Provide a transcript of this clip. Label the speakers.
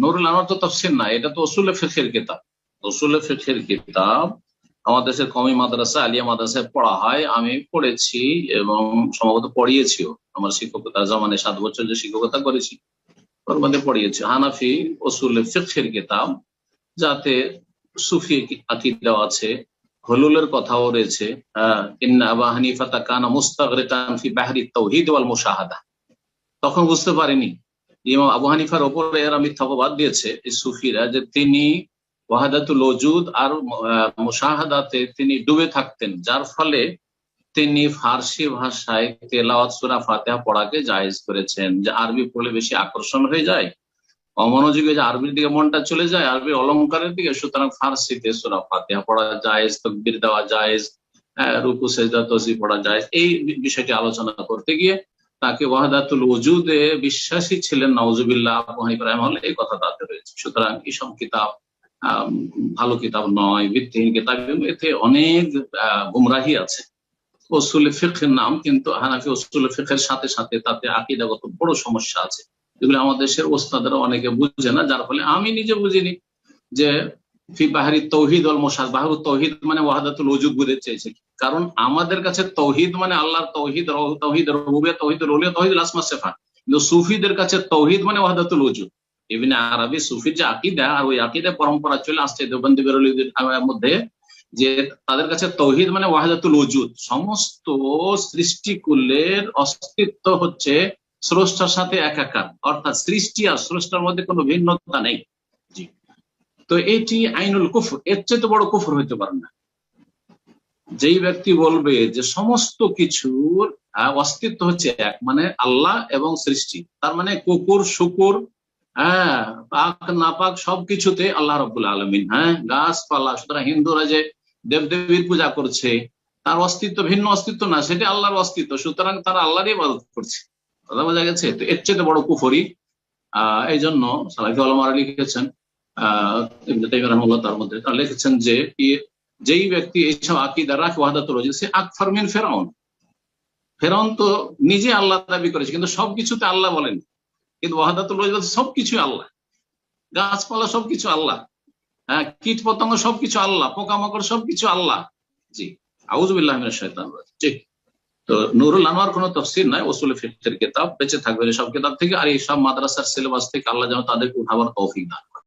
Speaker 1: নুরুল আনোয়ার তো তাফসীর না, এটা তো উসুলে ফিকহের কিতাব। উসুলে ফিকহের কিতাব আমাদের দেশের কওমি মাদ্রাসা আলিয়া মাদ্রাসায় পড়া হয়, আমি পড়েছি এবং সম্ভবত পড়িয়েছিও। আমার শিক্ষকতার জামানে 7 বছর যে শিক্ষকতা করেছি ওর মধ্যে পড়িয়েছি হানাফি উসুলে ফিকহের কিতাব, যাতে সুফি আকীদা আছে, হলুলের কথাও রয়েছে। ইন্না আবা হানিফা কানা মুস্তাগরিকান ফি বাহরি তাওহীদ ওয়াল মুশাহাদা। তখন বুঝতে পারিনি ইমাম আবু হানিফার ওপরে এরা মিথ্যা অপবাদ দিয়েছে এই সুফিরা, যে তিনি ওয়াহাদাতুল ওজুদ আর মুশাহাদাতে তিনি ডুবে থাকতেন, যার ফলে তিনি ফার্সি ভাষায় তেলাওয়াত সূরা ফাতিহা পড়াকে জায়েজ করেছেন। যে আরবি পড়লে বেশি আকর্ষণ হয়ে যায়, অমনোযোগী যে আরবির দিকে মনটা চলে যায়, আরবি অলংকারের দিকে, সুতরাং ফার্সিতে সূরা ফাতিহা পড়া জায়েজ, তাকবীর দেওয়া জায়েজ, রুকু সিজদা তাসবিহ পড়া জায়েজ। এই বিষয়টি আলোচনা করতে গিয়ে তাকে ওয়াহদাতুল ওজুদে বিশ্বাসী ছিলেন নাউজুবিল্লাহ আবু হানিফা রাহিমাহুল্লাহ, এই কথা তাতে রয়েছে। সুতরাং এইসব কিতাব ভালো কিতাব নয়, ভিত্তিহীন কিতাব, এতে অনেক গুমরাহি আছে। উসুলে ফিকহের নাম, কিন্তু হানাফি উসুলে ফিকহের সাথে সাথে তাতে আকীদাগত বড় সমস্যা আছে, যেগুলো আমাদের দেশের ওস্তাদেরা অনেকে বুঝে না, যার ফলে আমি নিজে বুঝিনি যে ফি বাহরি তাওহীদ ওয়াল মুশাহাদা, বাহরু তাওহীদ মানে ওয়াহদাতুল ওজুদ বুঝতে চেয়েছে। কারণ আমাদের কাছে তাওহীদ মানে আল্লাহর তাওহীদ, তাওহীদ রুবুবিয়্যাহ, তাওহীদুল উলুহিয়্যাহ, তাওহীদুল আসমা সিফাত। কিন্তু সুফিদের কাছে তাওহীদ মানে ওয়াহদাতুল ওজুদ। ইবনে আরবি সুফির যে আকীদা, আর ওই আকীদা পরম্পরা চলে আসছে দেওবন্দি বেরলভীদের মধ্যে, যে তাদের কাছে তাওহীদ মানে ওয়াহদাতুল ওজুদ, সমস্ত সৃষ্টিকুলের অস্তিত্ব হচ্ছে স্রষ্টার সাথে একাকার, অর্থাৎ সৃষ্টি আর স্রষ্টার মধ্যে কোনো ভিন্নতা নেই। জি, তো এটি আইনুল কুফর, এর চেয়ে বড় কুফর হইতে পারে না। যেই ব্যক্তি বলবে যে সমস্ত কিছুর অস্তিত্ব হচ্ছে এক, মানে আল্লাহ এবং সৃষ্টি, তার মানে কুকুর শুকুর, পাক নাপাক সবকিছুতে আল্লাহ রাব্বুল আলামিন, গাছপালা। সুতরাং হিন্দুরা যে দেবদেবীর পূজা করছে, তার অস্তিত্ব ভিন্ন অস্তিত্ব না, সেটা আল্লাহর অস্তিত্ব, সুতরাং তারা আল্লাহরই ইবাদত করছে। কথা বোঝা গেছে? তো এর চেয়ে বড় কুফরি। এই জন্য সালাফি উলামারা লিখেছেন, ইবনে তাইমিয়া রাহিমাহুল্লাহ তার মধ্যে তারা লিখেছেন যে যেই ব্যক্তি এইসব আকীদা রাখে ওয়াহদাতুল ওজুদ, সে আকফার মিন ফিরআউন। ফিরআউন তো নিজে আল্লাহ দাবি করেছে, কিন্তু সবকিছুতে আল্লাহ বলেন, কিন্তু ওয়াহদাতুল ওজুদ সবকিছু আল্লাহ, গাছপালা সবকিছু আল্লাহ, কীট পতঙ্গ সবকিছু আল্লাহ, পোকামাকড় সবকিছু আল্লাহ। জি, আউযু বিল্লাহি মিনাশ শাইতানির রাজিম। ঠিক। তো নুরুল আনোয়ার কোনো তাফসীর নাই, উসুলে ফিকহের কিতাব, বেঁচে থাকবে সব কিতাব থেকে। আর এই সব মাদ্রাসার সিলেবাস থেকে আল্লাহ যেন তাদেরকে উঠাবার তৌফিক দান করেন।